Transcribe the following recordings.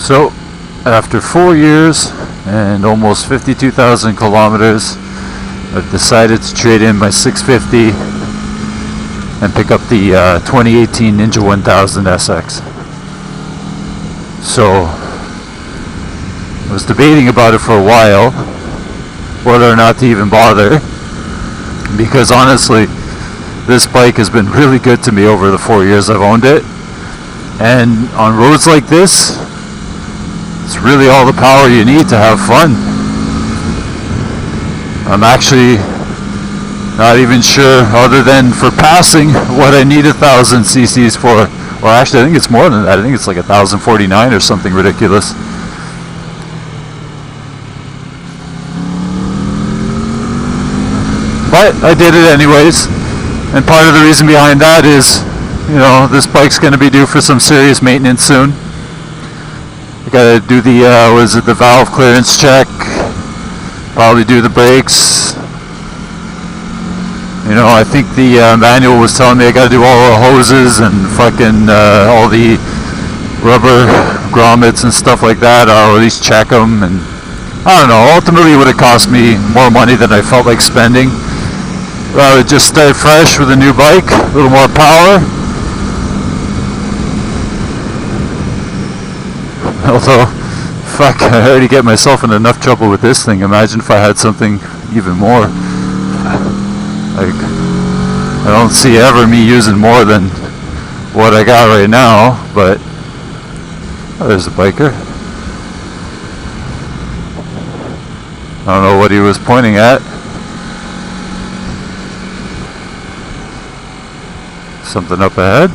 So, after 4 years and almost 52,000 kilometers, I've decided to trade in my 650 and pick up the 2018 Ninja 1000 SX. So, I was debating about it for a while, whether or not to even bother, because honestly, this bike has been really good to me over the 4 years I've owned it. And on roads like this, it's really all the power you need to have fun. I'm actually not even sure, other than for passing, what I need 1,000 cc's for. Or actually, I think it's more than that. I think it's like 1,049 or something ridiculous. But I did it anyways. And part of the reason behind that is, you know, this bike's going to be due for some serious maintenance soon. I got to do the, the valve clearance check. Probably do the brakes. You know, I think the manual was telling me I got to do all the hoses and fucking all the rubber grommets and stuff like that, or at least check them. And I don't know, ultimately it would have cost me more money than I felt like spending. Rather just start fresh with a new bike, a little more power. Although, fuck, I already get myself in enough trouble with this thing. Imagine if I had something even more. Like, I don't see ever me using more than what I got right now, but oh, there's a biker. I don't know what he was pointing at. Something up ahead.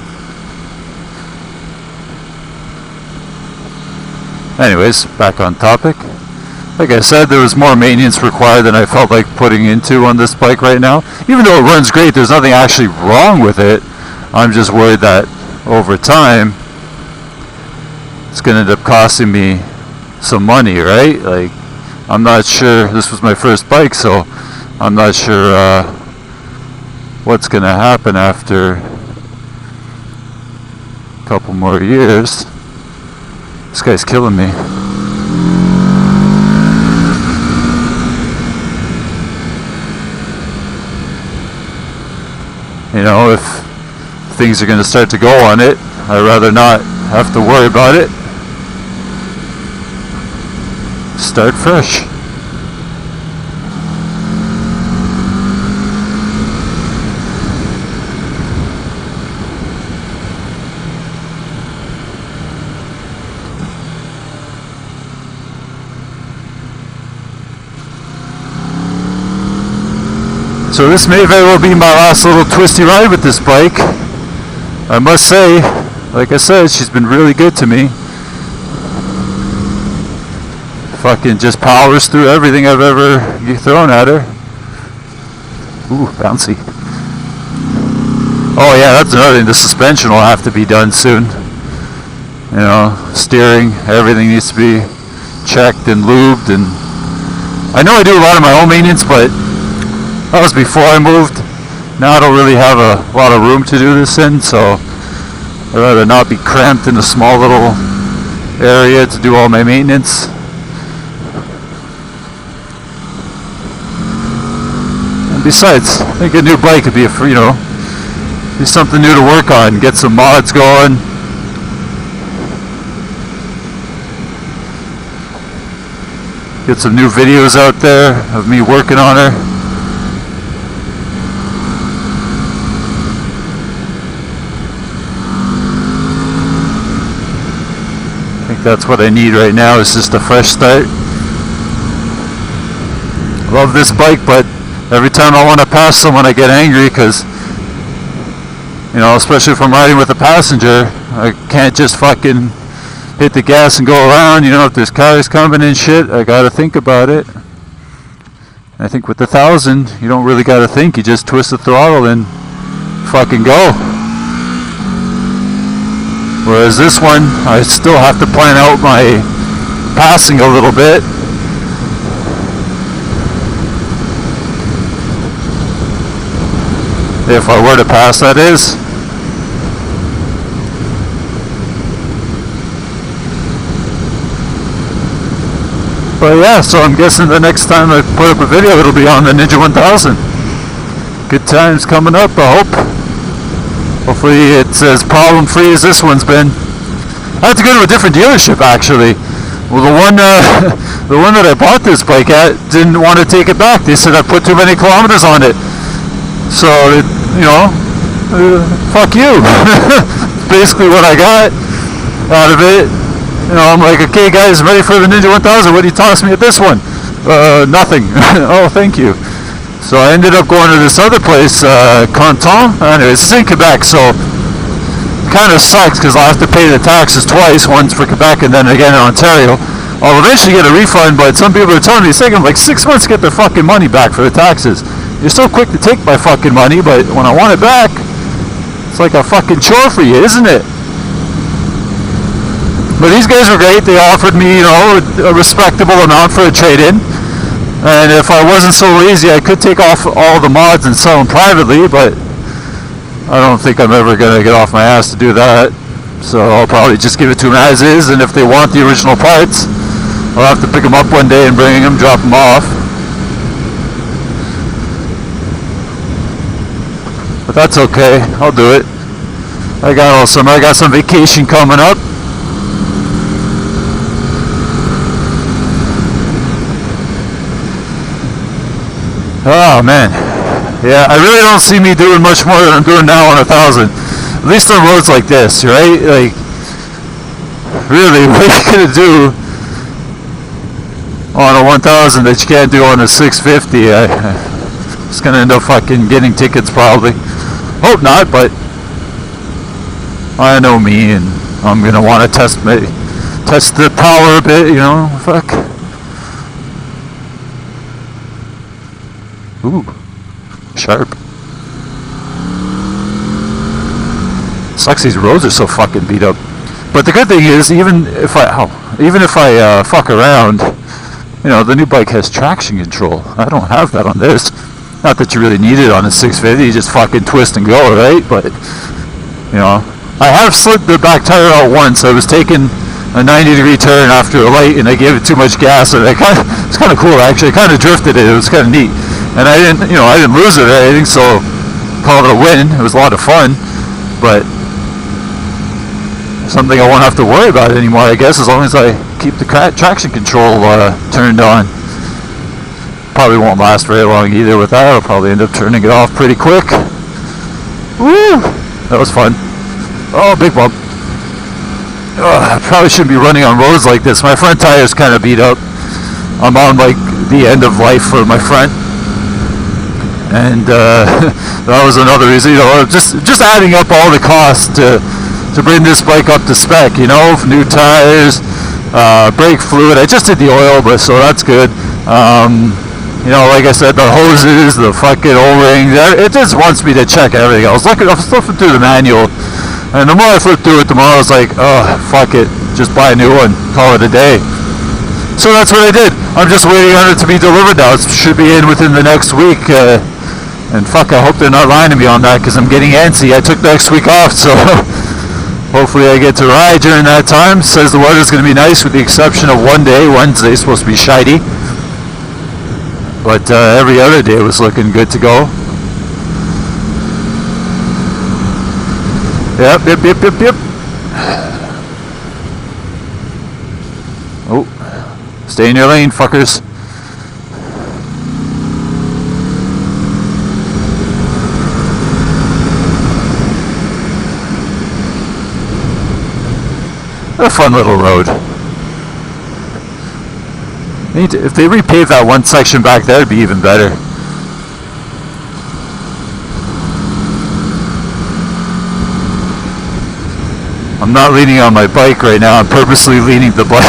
Anyways, back on topic. Like I said, there was more maintenance required than I felt like putting into on this bike right now. Even though it runs great, there's nothing actually wrong with it. I'm just worried that over time, it's going to end up costing me some money, right? Like, I'm not sure, this was my first bike, so I'm not sure what's going to happen after a couple more years. This guy's killing me. You know, if things are going to start to go on it, I'd rather not have to worry about it. Start fresh. So this may very well be my last little twisty ride with this bike. I must say, like I said, she's been really good to me. Fucking just powers through everything I've ever thrown at her. Ooh, bouncy. Oh yeah, that's another thing. The suspension will have to be done soon. You know, steering, everything needs to be checked and lubed. And I know I do a lot of my own maintenance, but that was before I moved. Now I don't really have a lot of room to do this in, so I'd rather not be cramped in a small little area to do all my maintenance. And besides, I think a new bike could be be something new to work on, get some mods going. Get some new videos out there of me working on her. I think that's what I need right now, is just a fresh start. Love this bike, but every time I want to pass someone I get angry because, you know, especially if I'm riding with a passenger, I can't just fucking hit the gas and go around. You know, if there's cars coming and shit, I gotta think about it. I think with the 1000, you don't really gotta think, you just twist the throttle and fucking go. Whereas this one, I still have to plan out my passing a little bit. If I were to pass, that is. But yeah, so I'm guessing the next time I put up a video, it'll be on the Ninja 1000. Good times coming up, I hope. Hopefully it's as problem-free as this one's been. I had to go to a different dealership, actually. Well, the one that I bought this bike at didn't want to take it back. They said I put too many kilometers on it. So, fuck you. Basically what I got out of it. I'm like, okay guys, I'm ready for the Ninja 1000. What do you toss me at this one? Nothing. Oh, thank you. So I ended up going to this other place, Canton. Anyways, it's in Quebec, so it kind of sucks because I'll have to pay the taxes twice, once for Quebec and then again in Ontario. I'll eventually get a refund, but some people are telling me it's taking like 6 months to get their fucking money back for the taxes. You're so quick to take my fucking money, but when I want it back, it's like a fucking chore for you, isn't it? But these guys were great. They offered me, a respectable amount for a trade-in. And if I wasn't so lazy, I could take off all the mods and sell them privately, but I don't think I'm ever going to get off my ass to do that. So I'll probably just give it to them as is, and if they want the original parts, I'll have to pick them up one day and bring them, drop them off. But that's okay. I'll do it. I got all summer. I got some vacation coming up. Oh man, yeah, I really don't see me doing much more than I'm doing now on 1000. At least on roads like this, right? Like, really, what are you gonna do on a 1000 that you can't do on a 650? It's gonna end up fucking getting tickets probably. Hope not, but I know me, and I'm gonna want to test the power a bit, fuck. Ooh, sharp. Sucks these roads are so fucking beat up. But the good thing is, even if I fuck around, the new bike has traction control. I don't have that on this. Not that you really need it on a 650. You just fucking twist and go, right? But I have slid the back tire out once. I was taking a 90-degree turn after a light, and I gave it too much gas, and it's kind of cool actually. I kind of drifted it. It was kind of neat. And I didn't lose it or anything, so call it a win. It was a lot of fun, but something I won't have to worry about anymore, I guess, as long as I keep the traction control turned on. Probably won't last very long either with that. I'll probably end up turning it off pretty quick. Woo! That was fun. Oh, big bump. I probably shouldn't be running on roads like this. My front tire is kind of beat up. I'm on like the end of life for my front. And that was another reason, just adding up all the costs to bring this bike up to spec, new tires, brake fluid. I just did the oil, but so that's good. Like I said, the hoses, the fucking O-rings, it just wants me to check everything. I was flipping through the manual, and the more I flipped through it, the more I was like, oh, fuck it, just buy a new one, call it a day. So that's what I did. I'm just waiting on it to be delivered now. It should be in within the next week. And fuck, I hope they're not lying to me on that, because I'm getting antsy. I took next week off, so hopefully I get to ride during that time. Says the weather's going to be nice with the exception of one day. Wednesday's supposed to be shitey. But every other day was looking good to go. Yep. Oh, stay in your lane, fuckers. A fun little road. If they repave that one section back there, it'd be even better. I'm not leaning on my bike right now. I'm purposely leaning the bike.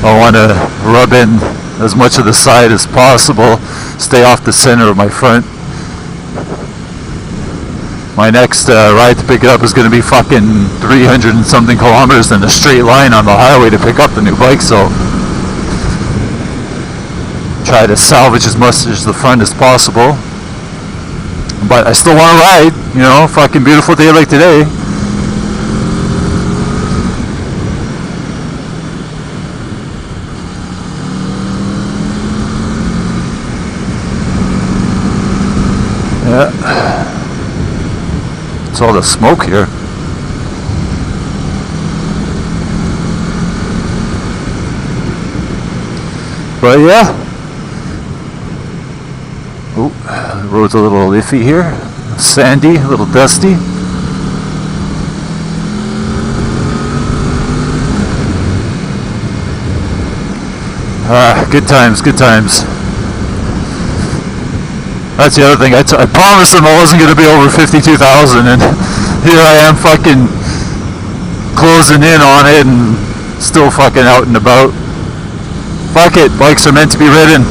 I want to rub in as much of the side as possible. Stay off the center of my front. My next ride to pick it up is going to be fucking 300 and something kilometers in a straight line on the highway to pick up the new bike, so try to salvage as much as the front as possible. But I still want to ride, fucking beautiful day like today. It's all the smoke here. But yeah. Oh, the road's a little iffy here. Sandy, a little dusty. Good times, good times. That's the other thing. I promised them I wasn't going to be over 52,000, and here I am fucking closing in on it and still fucking out and about. Fuck it, bikes are meant to be ridden.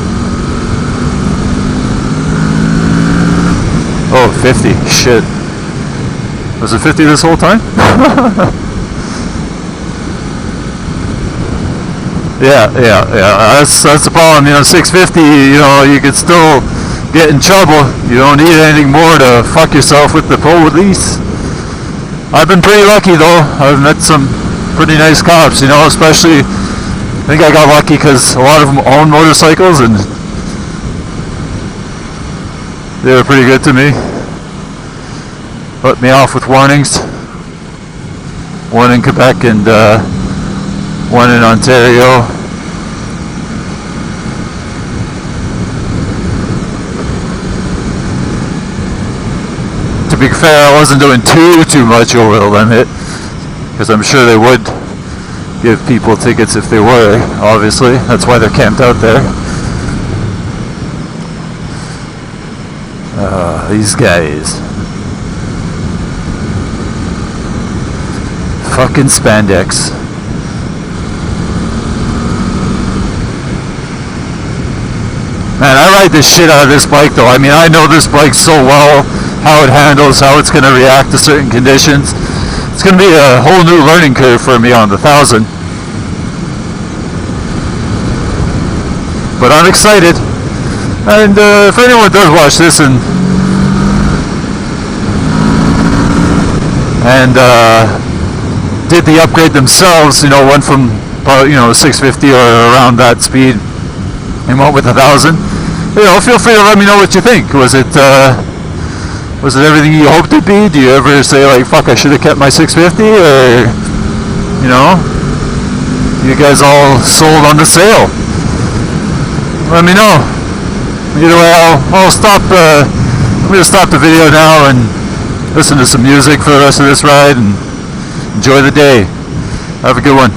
Oh, 50. Shit. Was it 50 this whole time? Yeah. That's the problem. 650, you could still get in trouble. You don't need anything more to fuck yourself with the police. I've been pretty lucky though. I've met some pretty nice cops, especially, I think I got lucky because a lot of them own motorcycles and they were pretty good to me. Let me off with warnings. One in Quebec and one in Ontario. To be fair, I wasn't doing too much over the limit, because I'm sure they would give people tickets if they were, obviously. That's why they're camped out there. These guys. Fucking spandex. Man, I ride the shit out of this bike though. I mean, I know this bike so well, how it handles, how it's going to react to certain conditions. It's going to be a whole new learning curve for me on the 1000. But I'm excited. And if anyone does watch this and did the upgrade themselves, went from 650 or around that speed and went with 1,000, feel free to let me know what you think. Was it everything you hoped it'd be? Do you ever say like, fuck, I should have kept my 650, or you guys all sold on the sale? Let me know. Either way, I'll stop. I'm gonna stop the video now and listen to some music for the rest of this ride and enjoy the day. Have a good one.